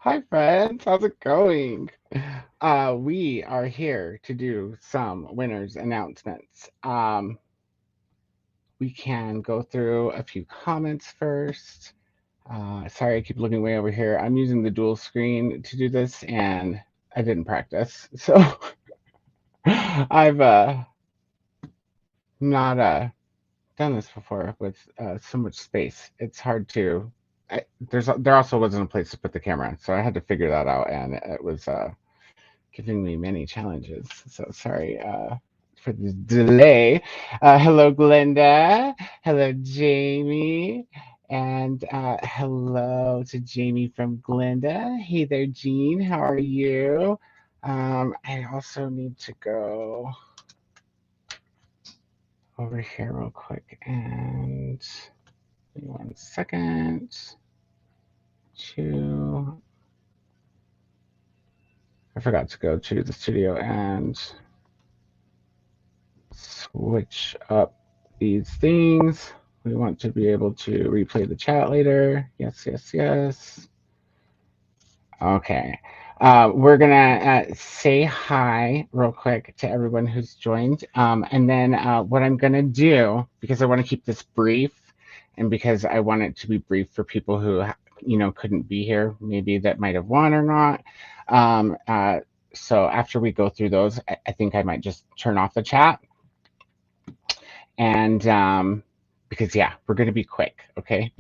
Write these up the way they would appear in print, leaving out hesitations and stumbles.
Hi friends, how's it going? We are here to do some winners announcements. We can go through a few comments first. Sorry, I keep looking way over here. I'm using the dual screen to do this, and I didn't practice, so I've not done this before with so much space. It's hard to. There also wasn't a place to put the camera, so I had to figure that out, and it was giving me many challenges. So sorry for the delay. Hello, Glenda. Hello, Jamie. And hello to Jamie from Glenda. Hey there, Jean. How are you? I also need to go over here real quick and give me 1 second. To I forgot to go to the studio and switch up these things. We want to be able to replay the chat later. Yes, yes, yes. Okay. We're going to say hi real quick to everyone who's joined. And then what I'm going to do, because I want to keep this brief and because I want it to be brief for people who, couldn't be here, maybe that might have won or not. So after we go through those, I think I might just turn off the chat and because yeah, we're gonna be quick, okay?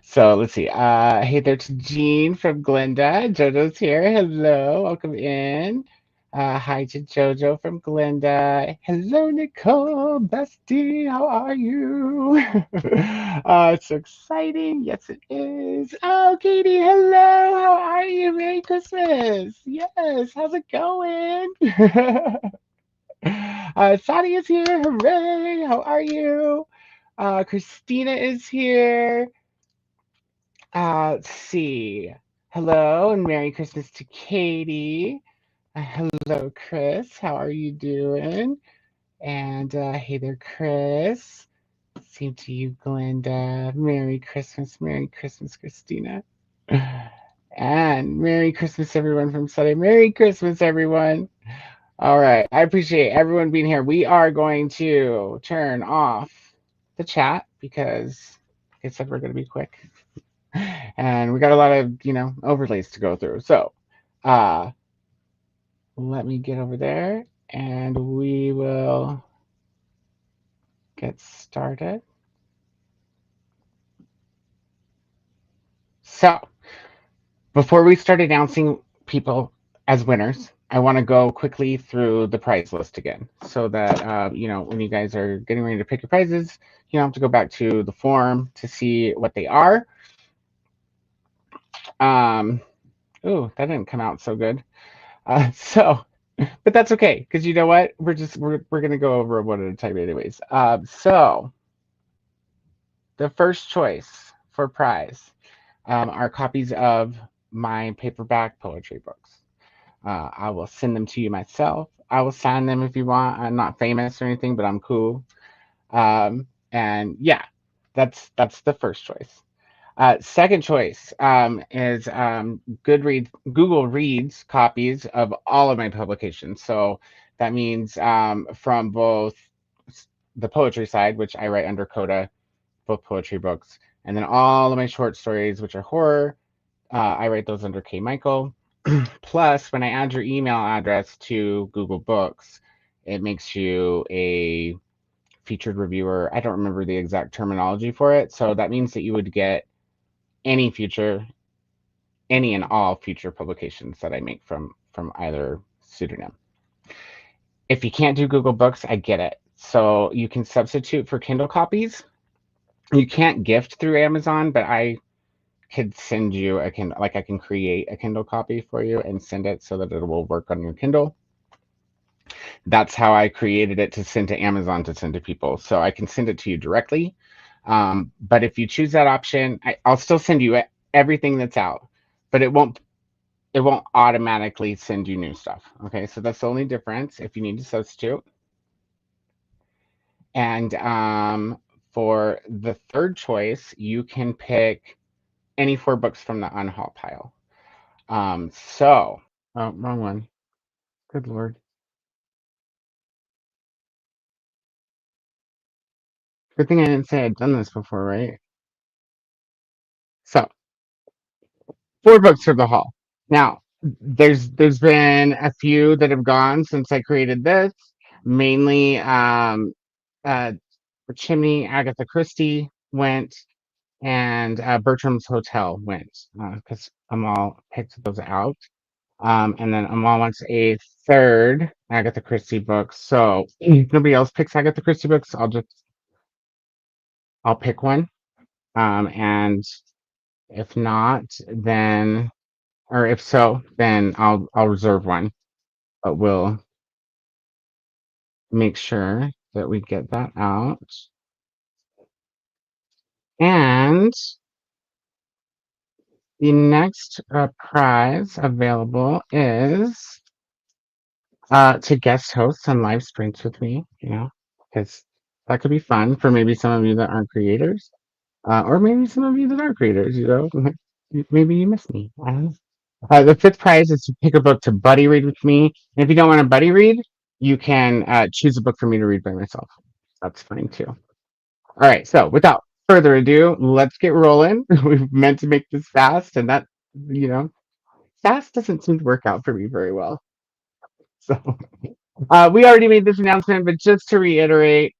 So let's see. Hey there to Jean from Glenda. Jojo's here. Hello, welcome in. Hi to Jojo from Glenda. Hello, Nicole, bestie. How are you? It's exciting. Yes, it is. Oh, Katie. Hello. How are you? Merry Christmas. Yes. How's it going? Sadi is here. Hooray! How are you? Christina is here. Let's see. Hello and Merry Christmas to Katie. Hello, Chris. How are you doing? And hey there, Chris. Same to you, Glenda. Merry Christmas, Christina. And Merry Christmas, everyone from Sunday. Merry Christmas, everyone. All right. I appreciate everyone being here. We are going to turn off the chat because, like I said, we're going to be quick. And we got a lot of, overlays to go through. So uh, let me get over there and we will get started. So before we start announcing people as winners, I want to go quickly through the prize list again so that, when you guys are getting ready to pick your prizes, you don't have to go back to the form to see what they are. Ooh, that didn't come out so good. But that's okay because you know what? We're gonna go over one at a time, anyways. So the first choice for prize are copies of my paperback poetry books. I will send them to you myself. I will sign them if you want. I'm not famous or anything, but I'm cool. And yeah, that's the first choice. Second choice is Google Reads copies of all of my publications. So that means from both the poetry side, which I write under Coda, both poetry books, and then all of my short stories, which are horror, I write those under K. Michael. Plus, when I add your email address to Google Books, it makes you a featured reviewer. I don't remember the exact terminology for it. So that means that you would get any future, any and all future publications that I make from either pseudonym. If you can't do Google Books, I get it. So you can substitute for Kindle copies. You can't gift through Amazon, but I could send you a Kindle, like I can create a Kindle copy for you and send it so that it will work on your Kindle. That's how I created it to send to Amazon to send to people. So I can send it to you directly. But if you choose that option, I'll still send you everything that's out, but it won't automatically send you new stuff. Okay, so that's the only difference if you need to substitute. And for the third choice, you can pick any 4 books from the unhaul pile. So, oh, wrong one. Good Lord. Good thing I didn't say I'd done this before, right? So, 4 books for the haul. Now, there's been a few that have gone since I created this. Mainly, uh, Chimney, Agatha Christie went, and Bertram's Hotel went because Amal picked those out. And then Amal wants a third Agatha Christie book. So if nobody else picks Agatha Christie books, I'll pick one. And if not, then or if so, then I'll reserve one. But we'll make sure that we get that out. And the next prize available is to guest host some live streams with me, because that could be fun for maybe some of you that aren't creators, or maybe some of you that are creators, maybe you miss me. I don't know. The 5th prize is to pick a book to buddy read with me. And if you don't want to buddy read, you can choose a book for me to read by myself. That's fine too. All right, so without further ado, let's get rolling. We've meant to make this fast, and that, you know, fast doesn't seem to work out for me very well. So we already made this announcement, but just to reiterate,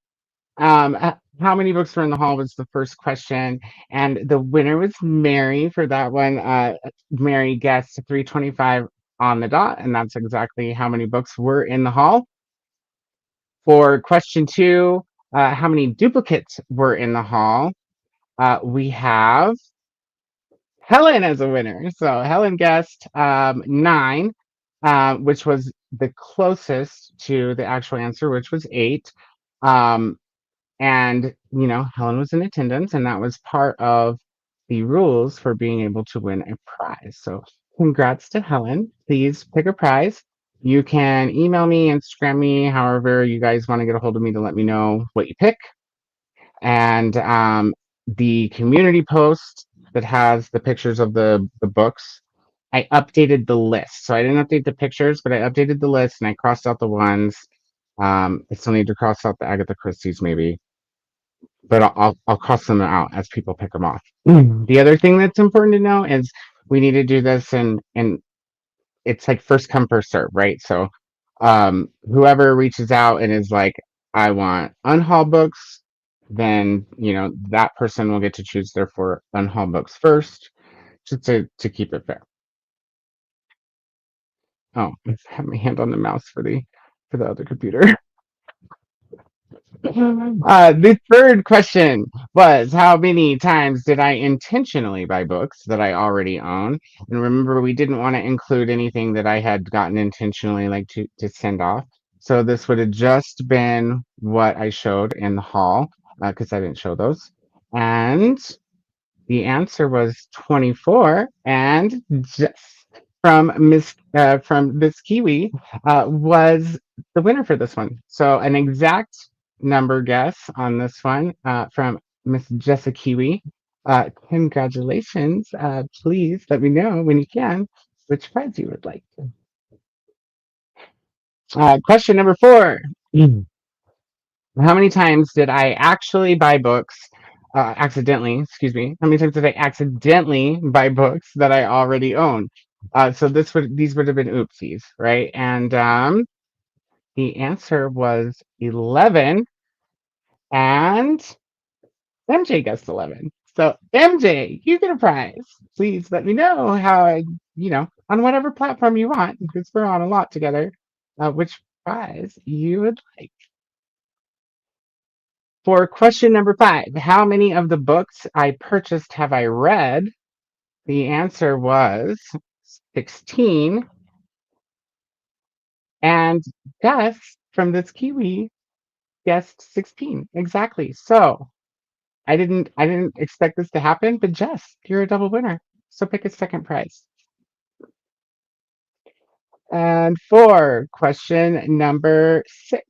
how many books were in the hall was the first question, and the winner was Mary for that one. Mary guessed 325 on the dot, and that's exactly how many books were in the hall. For question 2, how many duplicates were in the hall? We have Helen as a winner. So Helen guessed 9, which was the closest to the actual answer, which was 8. Um, and, Helen was in attendance, and that was part of the rules for being able to win a prize. So congrats to Helen. Please pick a prize. You can email me, Instagram me, however you guys want to get a hold of me to let me know what you pick. And the community post that has the pictures of the books, I updated the list. So I didn't update the pictures, but I updated the list and I crossed out the ones. I still need to cross out the Agatha Christie's maybe, but I'll cross them out as people pick them off. The other thing that's important to know is we need to do this and it's like first come first serve, right? So whoever reaches out and is like, I want unhaul books, then that person will get to choose their 4 unhaul books first, just to keep it fair. Oh, I have my hand on the mouse for the other computer. The third question was, how many times did I intentionally buy books that I already own? And remember, we didn't want to include anything that I had gotten intentionally, like to send off. So this would have just been what I showed in the hall, because I didn't show those. And the answer was 24, and Jess from Miss Kiwi was the winner for this one. So an exact number guess on this one from Miss Jessica Kiwi. Congratulations. Please let me know when you can which prize you would like. Question number 4. How many times did I actually buy books accidentally? Excuse me. How many times did I accidentally buy books that I already own? So these would have been oopsies, right? And the answer was 11, and MJ guessed 11. So MJ, you get a prize. Please let me know on whatever platform you want, because we're on a lot together, which prize you would like. For question number 5, how many of the books I purchased have I read? The answer was 16. And Gus from this Kiwi guessed 16. Exactly. So I didn't expect this to happen, but Jess, you're a double winner. So pick a second prize. And for question number 6,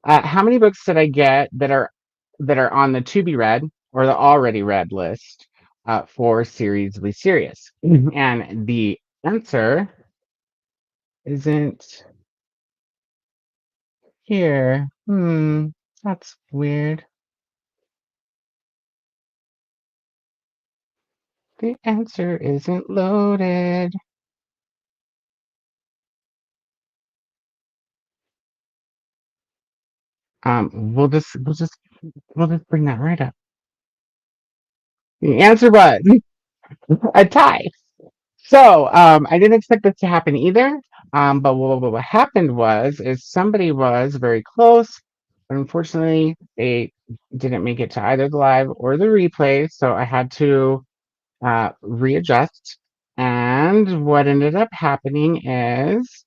how many books did I get that are on the to be read or the already read list? for Seriously Serious? And the answer isn't here. That's weird. The answer isn't loaded. We'll just bring that right up. The answer was a tie. So I didn't expect this to happen either. But what happened was is somebody was very close, but unfortunately they didn't make it to either the live or the replay. So I had to readjust. And what ended up happening is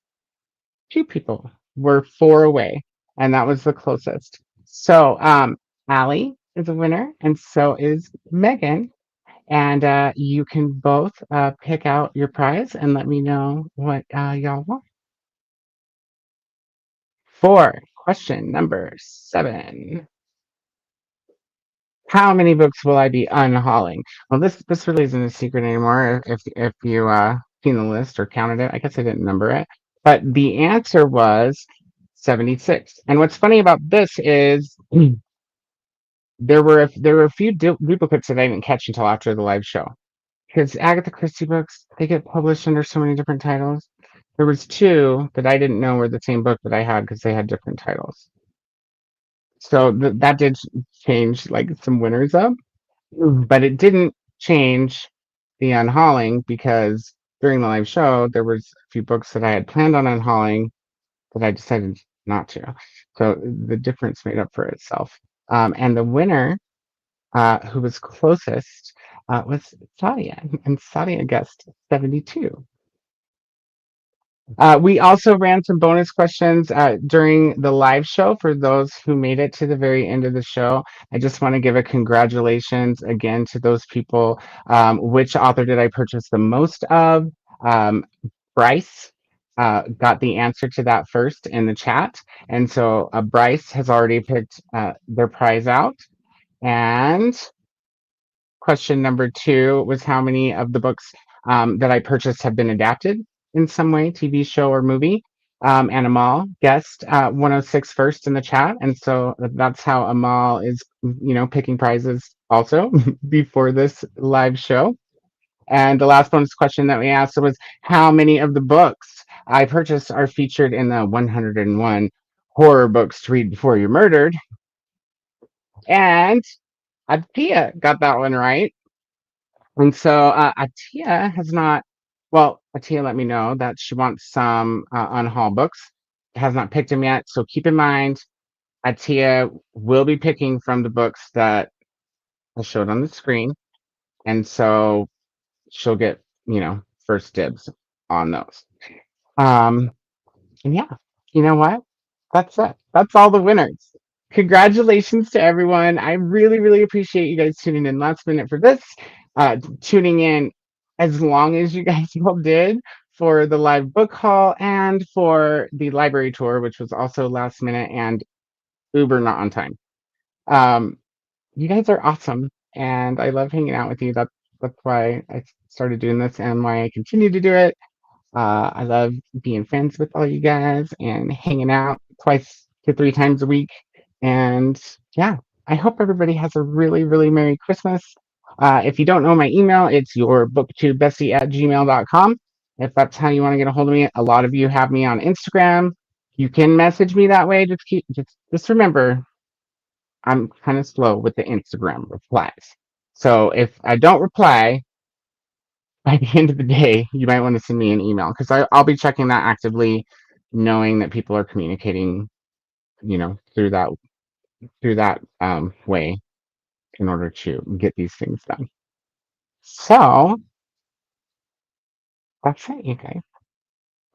two people were four away, and that was the closest. So Allie is a winner, and so is Megan. And you can both pick out your prize and let me know what y'all want. For question number 7. How many books will I be unhauling? Well, this really isn't a secret anymore. If you seen the list or counted it, I guess I didn't number it, but the answer was 76. And what's funny about this is there were a few duplicates that I didn't catch until after the live show. Because Agatha Christie books, they get published under so many different titles. There was two that I didn't know were the same book that I had because they had different titles. So that did change like some winners up, but it didn't change the unhauling because during the live show there was a few books that I had planned on unhauling that I decided not to. So the difference made up for itself. And the winner, who was closest, was Sadia, and Sadia guessed 72. We also ran some bonus questions during the live show for those who made it to the very end of the show. I just want to give a congratulations again to those people. Which author did I purchase the most of? Bryce got the answer to that first in the chat. And so Bryce has already picked their prize out. And question number 2 was how many of the books that I purchased have been adapted in some way, TV show or movie. And Amal guessed 106 first in the chat. And so that's how Amal is, picking prizes also before this live show. And the last bonus question that we asked was how many of the books I purchased are featured in the 101 horror books to read before you're murdered. And Atia got that one right. And so Atia has not, well, Atia let me know that she wants some unhaul books. Has not picked them yet. So keep in mind, Atia will be picking from the books that I showed on the screen. And so she'll get, first dibs on those. And yeah, you know what? That's it. That's all the winners. Congratulations to everyone. I really, really appreciate you guys tuning in last minute for this. Tuning in as long as you guys all did for the live book haul and for the library tour, which was also last minute and uber not on time. You guys are awesome, and I love hanging out with you. That's why I started doing this and why I continue to do it. I love being friends with all you guys and hanging out 2 to 3 times a week. And yeah, I hope everybody has a really, really Merry Christmas. If you don't know my email, it's your booktubebestie@gmail.com. If that's how you want to get a hold of me, a lot of you have me on Instagram. You can message me that way. Just remember, I'm kind of slow with the Instagram replies. So if I don't reply, by the end of the day, you might want to send me an email because I'll be checking that actively, knowing that people are communicating, through that way in order to get these things done. So that's it, you guys.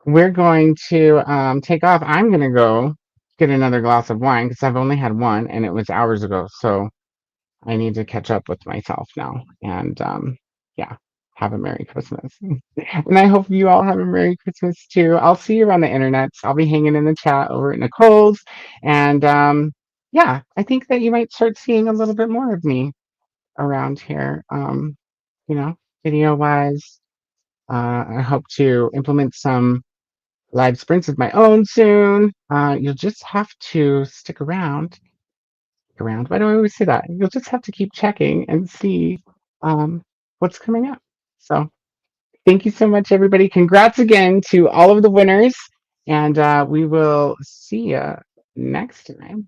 We're going to take off. I'm going to go get another glass of wine because I've only had one and it was hours ago. So I need to catch up with myself now. And yeah, have a Merry Christmas. And I hope you all have a Merry Christmas too. I'll see you around the internet. I'll be hanging in the chat over at Nicole's. And yeah, I think that you might start seeing a little bit more of me around here. you know, video wise. I hope to implement some live sprints of my own soon. You'll just have to stick around. Around. Why do I always say that? You'll just have to keep checking and see um, what's coming up. So thank you so much, everybody. Congrats again to all of the winners, and we will see you next time.